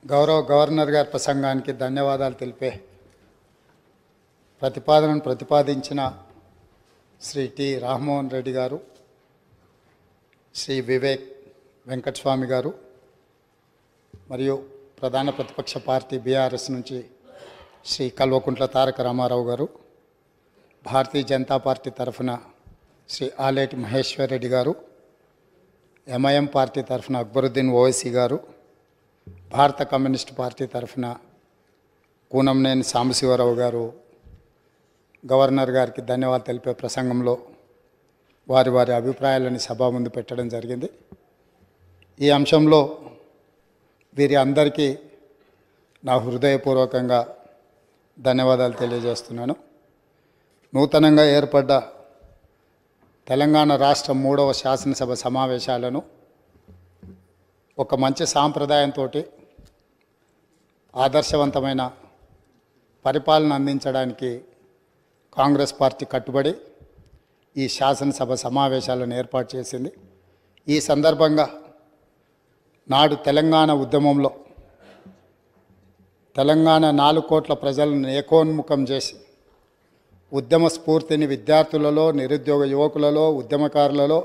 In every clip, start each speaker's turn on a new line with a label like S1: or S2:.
S1: గౌరవ గవర్నర్ గారి ప్రసంగానికి ధన్యవాదాలు తెలిపే ప్రతిపాదనను ప్రతిపాదించిన శ్రీ టి రామ్మోహన్ రెడ్డి గారు, శ్రీ వివేక్ వెంకటస్వామి గారు మరియు ప్రధాన ప్రతిపక్ష పార్టీ బీఆర్ఎస్ నుంచి శ్రీ కల్వకుంట్ల తారక రామారావు గారు, భారతీయ జనతా పార్టీ తరఫున శ్రీ ఆలేటి మహేశ్వర్ రెడ్డి గారు, ఎంఐఎం పార్టీ తరఫున అక్బరుద్దీన్ ఓవైసీ గారు, భారత కమ్యూనిస్ట్ పార్టీ తరఫున కూనంనేని సాంబశివరావు గారు గవర్నర్ గారికి ధన్యవాదాలు తెలిపే ప్రసంగంలో వారి వారి అభిప్రాయాలను సభ ముందు పెట్టడం జరిగింది. ఈ అంశంలో వీరి అందరికీ నా హృదయపూర్వకంగా ధన్యవాదాలు తెలియజేస్తున్నాను. నూతనంగా ఏర్పడ్డ తెలంగాణ రాష్ట్ర 3వ శాసనసభ సమావేశాలను ఒక మంచి సాంప్రదాయంతో ఆదర్శవంతమైన పరిపాలన అందించడానికి కాంగ్రెస్ పార్టీ కట్టుబడి ఈ శాసనసభ సమావేశాలను ఏర్పాటు చేసింది. ఈ సందర్భంగా నాడు తెలంగాణ ఉద్యమంలో తెలంగాణ 4 కోట్ల ప్రజలను ఏకోన్ముఖం చేసి ఉద్యమ స్ఫూర్తిని విద్యార్థులలో, నిరుద్యోగ యువకులలో, ఉద్యమకారులలో,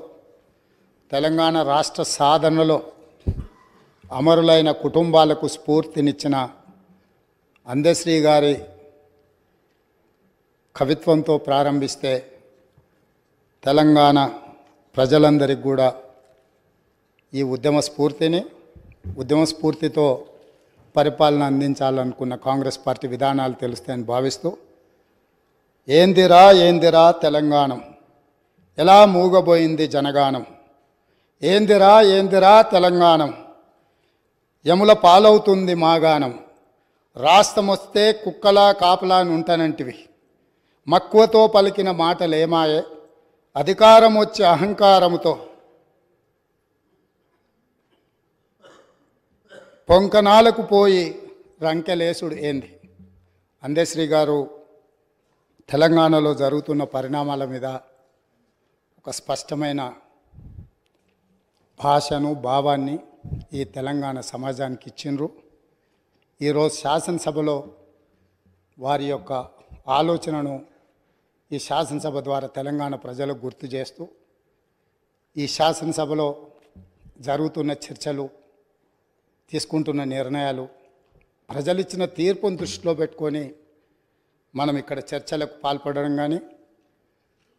S1: తెలంగాణ రాష్ట్ర సాధనలో అమరులైన కుటుంబాలకు స్ఫూర్తినిచ్చిన అందశ్రీ గారి కవిత్వంతో ప్రారంభిస్తే తెలంగాణ ప్రజలందరికీ కూడా ఈ ఉద్యమ స్ఫూర్తితో పరిపాలన అందించాలనుకున్న కాంగ్రెస్ పార్టీ విధానాలు తెలుస్తాయని భావిస్తూ ఏందిరా తెలంగాణం, ఎలా మూగబోయింది జనగానం, ఏందిరా తెలంగాణం, యముల పాలవుతుంది మాగానం, రాష్ట్రమొస్తే కుక్కలా కాపలా ఉంటానంటివి, మక్కువతో పలికిన మాటలేమాయే, అధికారం వచ్చే అహంకారముతో పొంకనాలకు పోయి రంకెలేసుడు ఏంది. అందశ్రీ గారు తెలంగాణలో జరుగుతున్న పరిణామాల మీద ఒక స్పష్టమైన భాషను, భావాన్ని ఈ తెలంగాణ సమాజానికి ఇచ్చిండ్రు. ఈరోజు శాసనసభలో వారి యొక్క ఆలోచనను ఈ శాసనసభ ద్వారా తెలంగాణ ప్రజలకు గుర్తు చేస్తూ ఈ శాసనసభలో జరుగుతున్న చర్చలు, తీసుకుంటున్న నిర్ణయాలు, ప్రజలిచ్చిన తీర్పును దృష్టిలో పెట్టుకొని మనం ఇక్కడ చర్చలకు పాల్పడడం కానీ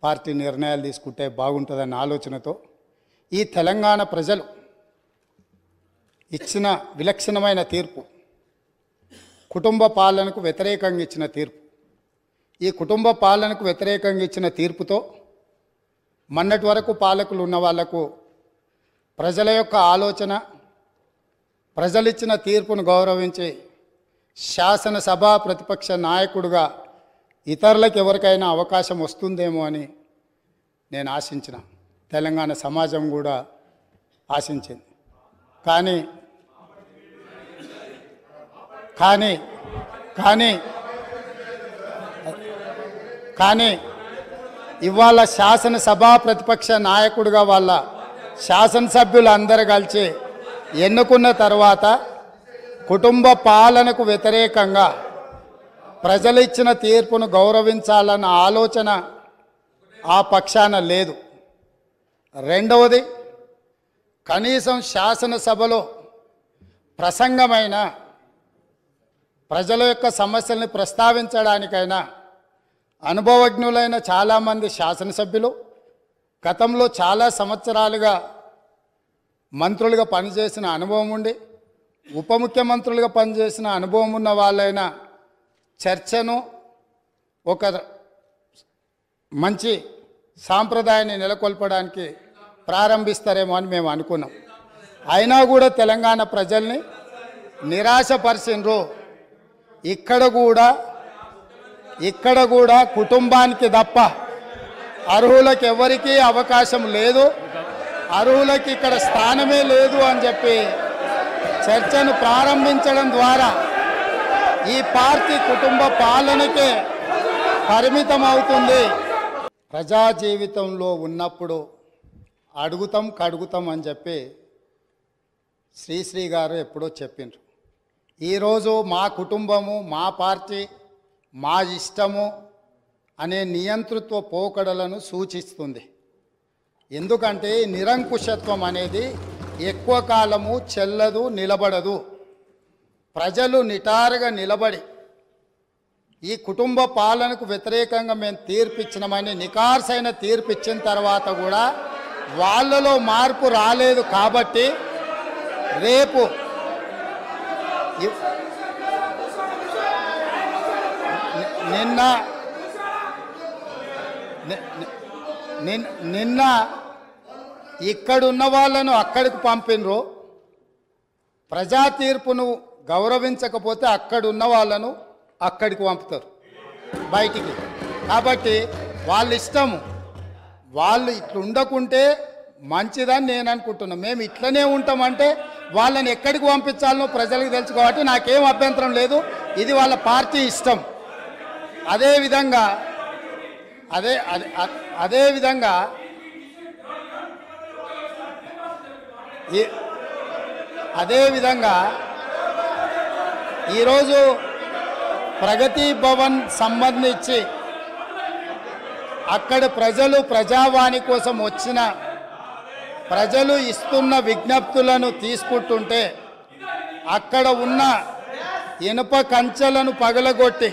S1: పార్టీ నిర్ణయాలు తీసుకుంటే బాగుంటుందన్న ఆలోచనతో ఈ తెలంగాణ ప్రజలు ఇచ్చిన విలక్షణమైన తీర్పు, కుటుంబ పాలనకు వ్యతిరేకంగా ఇచ్చిన తీర్పు, ఈ కుటుంబ పాలనకు వ్యతిరేకంగా ఇచ్చిన తీర్పుతో మొన్నటి వరకు పాలకులు ఉన్న వాళ్లకు ప్రజల యొక్క ఆలోచన, ప్రజలిచ్చిన తీర్పును గౌరవించి శాసనసభ ప్రతిపక్ష నాయకుడిగా ఇతరులకు ఎవరికైనా అవకాశం వస్తుందేమో అని నేను ఆశించిన, తెలంగాణ సమాజం కూడా ఆశించింది. కానీ కానీ కానీ కానీ ఇవాళ శాసనసభ ప్రతిపక్ష నాయకుడిగా వాళ్ళ శాసనసభ్యులు అందరూ కలిసి ఎన్నుకున్న తర్వాత కుటుంబ పాలనకు వ్యతిరేకంగా ప్రజలు ఇచ్చిన తీర్పును గౌరవించాలన్న ఆలోచన ఆ పక్షాన లేదు. రెండవది, కనీసం శాసనసభలో ప్రసంగమైన ప్రజల యొక్క సమస్యల్ని ప్రస్తావించడానికైనా అనుభవజ్ఞులైన చాలామంది శాసనసభ్యులు, గతంలో చాలా సంవత్సరాలుగా మంత్రులుగా పనిచేసిన అనుభవం ఉండి ఉప ముఖ్యమంత్రులుగా పనిచేసిన అనుభవం ఉన్న వాళ్ళైనా చర్చను ఒక మంచి సాంప్రదాయాన్ని నెలకొల్పడానికి ప్రారంభిస్తారేమో అని మేము అనుకున్నాం. అయినా కూడా తెలంగాణ ప్రజల్ని నిరాశపరిచిండ్రు. ఇక్కడ కూడా కుటుంబానికి తప్ప అర్హులకు ఎవరికీ అవకాశం లేదు, అర్హులకి ఇక్కడ స్థానమే లేదు అని చెప్పి చర్చను ప్రారంభించడం ద్వారా ఈ పార్టీ కుటుంబ పాలనకే పరిమితం అవుతుంది. ప్రజా జీవితంలో ఉన్నప్పుడు అడుగుతాం కడుగుతాం అని చెప్పి శ్రీశ్రీ గారు ఎప్పుడో చెప్పిండ్రు. ఈరోజు మా కుటుంబము, మా పార్టీ, మా ఇష్టము అనే నియంతృత్వ పోకడలను సూచిస్తుంది. ఎందుకంటే నిరంకుశత్వం అనేది ఎక్కువ కాలము చెల్లదు, నిలబడదు. ప్రజలు నిటారుగా నిలబడి ఈ కుటుంబ పాలనకు వ్యతిరేకంగా మేము తీర్పిచ్చినామని నికార్సైన తీర్పిచ్చిన తర్వాత కూడా వాళ్ళలో మార్పు రాలేదు. కాబట్టి రేపు నిన్న ఇక్కడున్న వాళ్ళను అక్కడికి పంపినరు. ప్రజా తీర్పును గౌరవించకపోతే అక్కడున్న వాళ్ళను అక్కడికి పంపుతారు బయటికి. కాబట్టి వాళ్ళ ఇష్టము, వాళ్ళు ఇట్లా ఉండకుంటే మంచిదని నేను అనుకుంటున్నాను. మేము ఇట్లనే ఉంటామంటే వాళ్ళని ఎక్కడికి పంపించాలనో ప్రజలకు తెలుసు కాబట్టి నాకేం అభ్యంతరం లేదు. ఇది వాళ్ళ పార్టీ ఇష్టం. అదేవిధంగా ఈరోజు ప్రగతి భవన్ సంబంధించి అక్కడ ప్రజలు ప్రజావాణి కోసం వచ్చిన ప్రజలు ఇస్తున్న విజ్ఞప్తులను తీసుకుంటుంటే అక్కడ ఉన్న ఇనుప కంచెలను పగలగొట్టి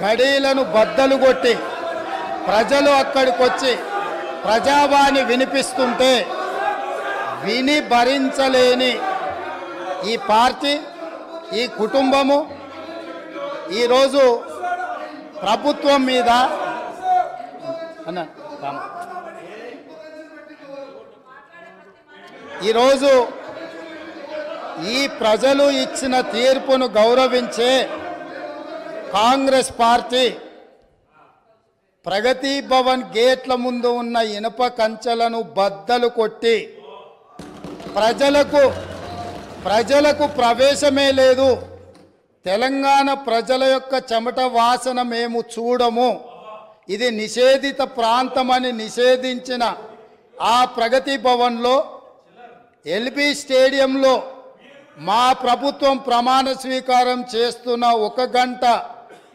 S1: గడీలను బద్దలు కొట్టి ప్రజలు అక్కడికి వచ్చి ప్రజావాణి వినిపిస్తుంటే విని భరించలేని ఈ పార్టీ, ఈ కుటుంబము ఈరోజు ప్రభుత్వం మీద ఈరోజు ఈ ప్రజలు ఇచ్చిన తీర్పును గౌరవించే కాంగ్రెస్ పార్టీ ప్రగతి భవన్ గేట్ల ముందు ఉన్న ఇనుప కంచెలను బద్దలు కొట్టి ప్రజలకు ప్రవేశమే లేదు, తెలంగాణ ప్రజల యొక్క చెమట వాసన మేము చూడము, ఇది నిషేధిత ప్రాంతమని నిషేధించిన ఆ ప్రగతి భవన్లో ఎల్బీ స్టేడియంలో మా ప్రభుత్వం ప్రమాణ స్వీకారం చేస్తున్న 1 గంట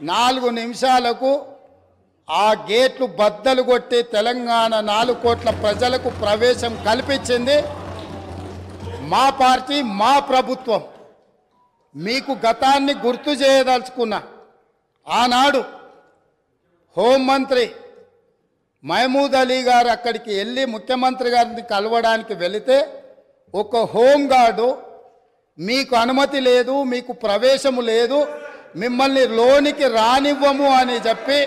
S1: 4 నిమిషాలకు ఆ గేట్లు బద్దలు కొట్టి తెలంగాణ 4 కోట్ల ప్రజలకు ప్రవేశం కల్పించింది మా పార్టీ, మా ప్రభుత్వం. మీకు గతాన్ని గుర్తు చేయదలుచుకున్నా. ఆనాడు హోంమంత్రి మహమూద్ అలీ గారు అక్కడికి వెళ్ళి ముఖ్యమంత్రి గారిని కలవడానికి వెళితే ఒక హోంగార్డు మీకు అనుమతి లేదు, మీకు ప్రవేశము లేదు, మిమ్మల్ని లోనికి రానివ్వము అని చెప్పి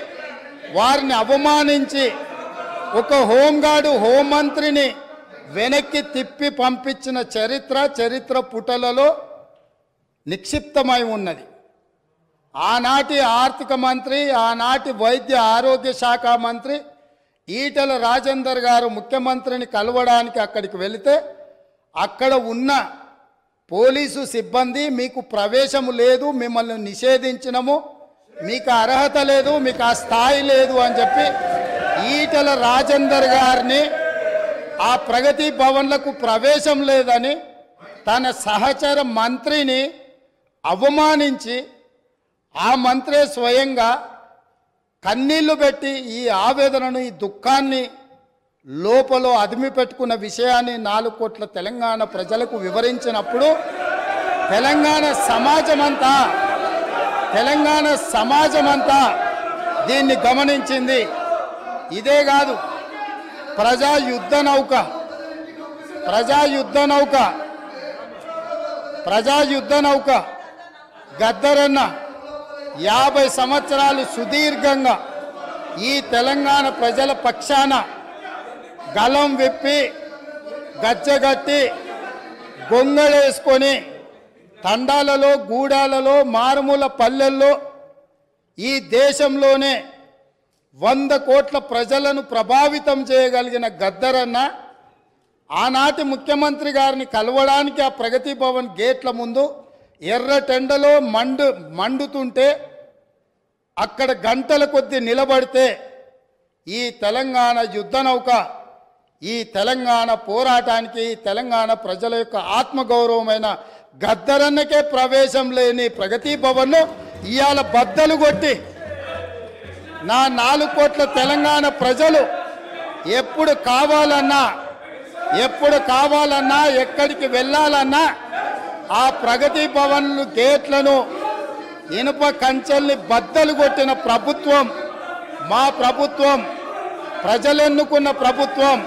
S1: వారిని అవమానించి ఒక హోంగార్డు హోంమంత్రిని వెనక్కి తిప్పి పంపించిన చరిత్ర పుటలలో నిక్షిప్తమై ఉన్నది. ఆనాటి ఆర్థిక మంత్రి, ఆనాటి వైద్య ఆరోగ్య శాఖ మంత్రి ఈటెల రాజేందర్ గారు ముఖ్యమంత్రిని కలవడానికి అక్కడికి వెళితే అక్కడ ఉన్న పోలీసు సిబ్బంది మీకు ప్రవేశము లేదు, మిమ్మల్ని నిషేధించినము, మీకు అర్హత లేదు, మీకు ఆ స్థాయి లేదు అని చెప్పి ఈటెల రాజేందర్ గారిని ఆ ప్రగతి భవన్లకు ప్రవేశం లేదని తన సహచర మంత్రిని అవమానించి ఆ మంత్రే స్వయంగా కన్నీళ్లు పెట్టి ఈ ఆవేదనను, ఈ దుఃఖాన్ని లోపల అదిమి పెట్టుకున్న విషయాన్ని 4 కోట్ల తెలంగాణ ప్రజలకు వివరించినప్పుడు తెలంగాణ సమాజమంతా దీన్ని గమనించింది. ఇదే కాదు, ప్రజా యుద్ధ నౌక గద్దరన్న 50 సంవత్సరాలు సుదీర్ఘంగా ఈ తెలంగాణ ప్రజల పక్షాన గలం విప్పి గచ్చగట్టి గొంగళేసుకొని తండాలలో, గూడాలలో, మారుమూల పల్లెల్లో ఈ దేశంలోనే 100 కోట్ల ప్రజలను ప్రభావితం చేయగలిగిన గద్దరన్న ఆనాటి ముఖ్యమంత్రి గారిని కలవడానికి ఆ ప్రగతి భవన్ గేట్ల ముందు ఎర్రటెండలో మండుతుంటే అక్కడ గంటల కొద్దీ నిలబడితే ఈ తెలంగాణ యుద్ధ నౌక, ఈ తెలంగాణ పోరాటానికి, తెలంగాణ ప్రజల యొక్క ఆత్మగౌరవమైన గద్దరన్నకే ప్రవేశం లేని ప్రగతి భవన్ను ఇవాళ బద్దలు కొట్టి నా 4 కోట్ల తెలంగాణ ప్రజలు ఎప్పుడు కావాలన్నా ఎక్కడికి వెళ్ళాలన్నా ఆ ప్రగతి భవన్లు గేట్లను ఇనుప కంచెల్ని బద్దలు కొట్టిన ప్రభుత్వం మా ప్రభుత్వం, ప్రజలెన్నుకున్న ప్రభుత్వం,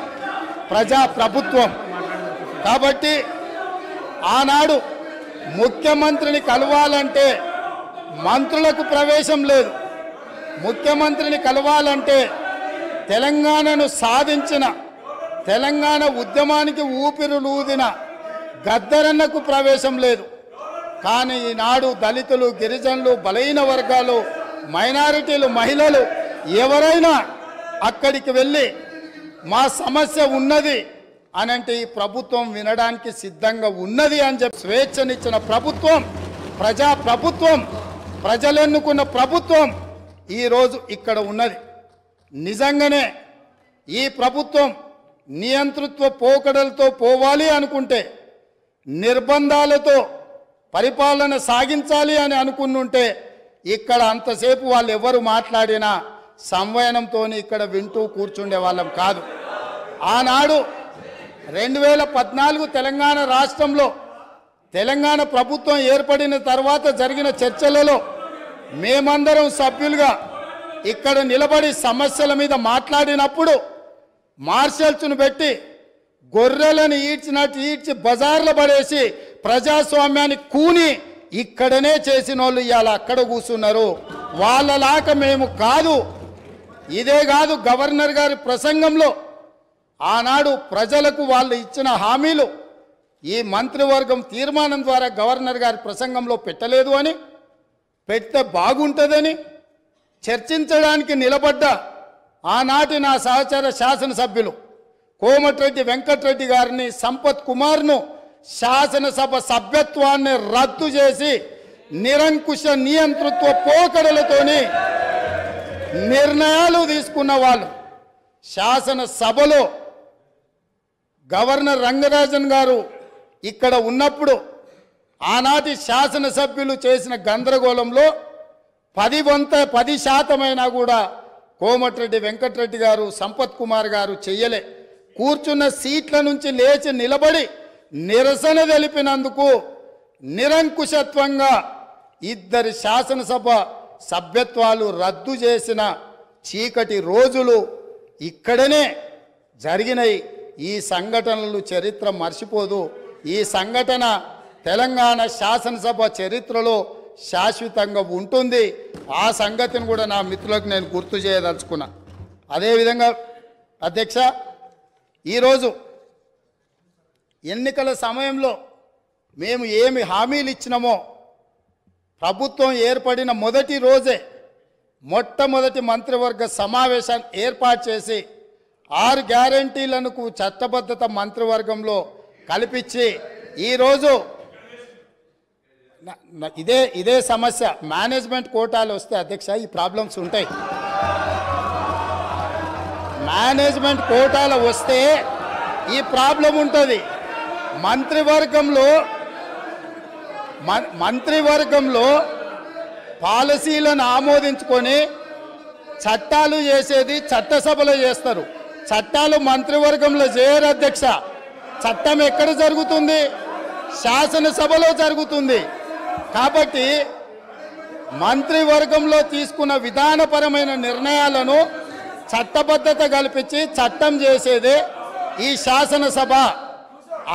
S1: ప్రజా ప్రభుత్వం. కాబట్టి ఆనాడు ముఖ్యమంత్రిని కలవాలంటే మంత్రులకు ప్రవేశం లేదు. ముఖ్యమంత్రిని కలవాలంటే తెలంగాణను సాధించిన, తెలంగాణ ఉద్యమానికి ఊపిరులూదిన గద్దరన్నకు ప్రవేశం లేదు. కానీ ఈనాడు దళితులు, గిరిజనులు, బలహీన వర్గాలు, మైనారిటీలు, మహిళలు ఎవరైనా అక్కడికి వెళ్ళి మా సమస్య ఉన్నది అని అంటే ఈ ప్రభుత్వం వినడానికి సిద్ధంగా ఉన్నది అని చెప్పి స్వేచ్ఛనిచ్చిన ప్రభుత్వం, ప్రజా ప్రభుత్వం, ప్రజలెన్నుకున్న ప్రభుత్వం ఈరోజు ఇక్కడ ఉన్నది. నిజంగానే ఈ ప్రభుత్వం నియంతృత్వ పోకడలతో పోవాలి అనుకుంటే, నిర్బంధాలతో పరిపాలన సాగించాలి అని అనుకుంటుంటే ఇక్కడ అంతసేపు వాళ్ళు ఎవరు మాట్లాడినా సంవయనంతో ఇక్కడ వింటూ కూర్చుండే వాళ్ళం కాదు. ఆనాడు 2014 తెలంగాణ రాష్ట్రంలో తెలంగాణ ప్రభుత్వం ఏర్పడిన తర్వాత జరిగిన చర్చలలో మేమందరం సభ్యులుగా ఇక్కడ నిలబడి సమస్యల మీద మాట్లాడినప్పుడు మార్షల్స్ను పెట్టి గొర్రెలను ఈడ్చినట్టు ఈడ్చి బజార్లో పడేసి ప్రజాస్వామ్యాన్ని కూని ఇక్కడనే చేసిన వాళ్ళు ఇవాళ అక్కడ కూర్చున్నారు. వాళ్ళలాగా మేము కాదు. ఇదే కాదు, గవర్నర్ గారి ప్రసంగంలో ఆనాడు ప్రజలకు వాళ్ళు ఇచ్చిన హామీలు ఈ మంత్రివర్గం తీర్మానం ద్వారా గవర్నర్ గారి ప్రసంగంలో పెట్టలేదు అని, పెడితే బాగుంటుందని చర్చించడానికి నిలబడ్డ ఆనాటి నా సహచర శాసనసభ్యులు కోమటిరెడ్డి వెంకటరెడ్డి గారిని, సంపత్ కుమార్ను శాసనసభ సభ్యత్వాన్ని రద్దు చేసి నిరంకుశ నియంతృత్వ పోకడలతోని నిర్ణయాలు తీసుకున్న వాళ్ళు శాసనసభలో గవర్నర్ రంగరాజన్ గారు ఇక్కడ ఉన్నప్పుడు ఆనాటి శాసనసభ్యులు చేసిన గందరగోళంలో 10% కూడా కోమటిరెడ్డి వెంకటరెడ్డి గారు, సంపత్ కుమార్ గారు చెయ్యలే. కూర్చున్న సీట్ల నుంచి లేచి నిలబడి నిరసన తెలిపినందుకు నిరంకుశత్వంగా 2 శాసనసభ సభ్యత్వాలు రద్దు చేసిన చీకటి రోజులు ఇక్కడనే జరిగినాయి. ఈ సంఘటనలు చరిత్ర మర్చిపోదు. ఈ సంఘటన తెలంగాణ శాసనసభ చరిత్రలో శాశ్వతంగా ఉంటుంది. ఆ సంగతిని కూడా నా మిత్రులకు నేను గుర్తు చేయదలుచుకున్నా. అదేవిధంగా అధ్యక్ష, ఈరోజు ఎన్నికల సమయంలో మేము ఏమి హామీలు ఇచ్చినామో ప్రభుత్వం ఏర్పడిన మొదటి రోజే మొట్టమొదటి మంత్రివర్గ సమావేశాన్ని ఏర్పాటు చేసి 6 గ్యారంటీలను చట్టబద్ధత మంత్రివర్గంలో కల్పించి ఈరోజు ఇదే సమస్య మేనేజ్మెంట్ కోటాలు వస్తే అధ్యక్ష ఈ ప్రాబ్లమ్స్ ఉంటాయి. మేనేజ్మెంట్ కోటాలు వస్తే ఈ ప్రాబ్లం ఉంటుంది. మంత్రివర్గంలో పాలసీలను ఆమోదించుకొని చట్టాలు చేసేది చట్టసభలో చేస్తారు. చట్టాలు మంత్రివర్గంలో చేయరు అధ్యక్ష. చట్టం ఎక్కడ జరుగుతుంది? శాసనసభలో జరుగుతుంది. కాబట్టి మంత్రివర్గంలో తీసుకున్న విధానపరమైన నిర్ణయాలను చట్టబద్ధత కల్పించి చట్టం చేసేదే ఈ శాసనసభ.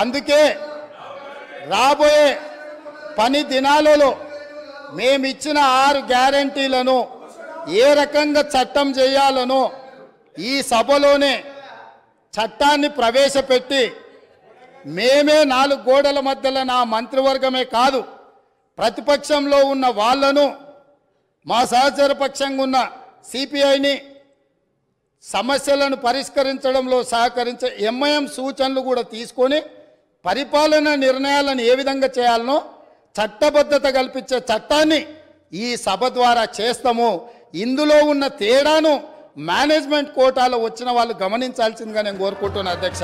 S1: అందుకే రాబోయే పని దినాలలో మేమిచ్చిన 6 గ్యారంటీలను ఏ రకంగా చట్టం చేయాలనో ఈ సభలోనే చట్టాన్ని ప్రవేశపెట్టి మేమే 4 గోడల మధ్యలో నా మంత్రివర్గమే కాదు ప్రతిపక్షంలో ఉన్న వాళ్ళను, మా సహచర పక్షంగా ఉన్న సిపిఐని సమస్యలను పరిష్కరించడంలో సహకరించే ఎంఐఎం సూచనలు కూడా తీసుకొని పరిపాలన నిర్ణయాలను ఏ విధంగా చేయాలనో చట్టబద్ధత కల్పించే చట్టాన్ని ఈ సభ ద్వారా చేస్తాము. ఇందులో ఉన్న తేడాను మేనేజ్మెంట్ కోటాలో వచ్చిన వాళ్ళు గమనించాల్సిందిగా నేను కోరుకుంటున్నాను అధ్యక్ష.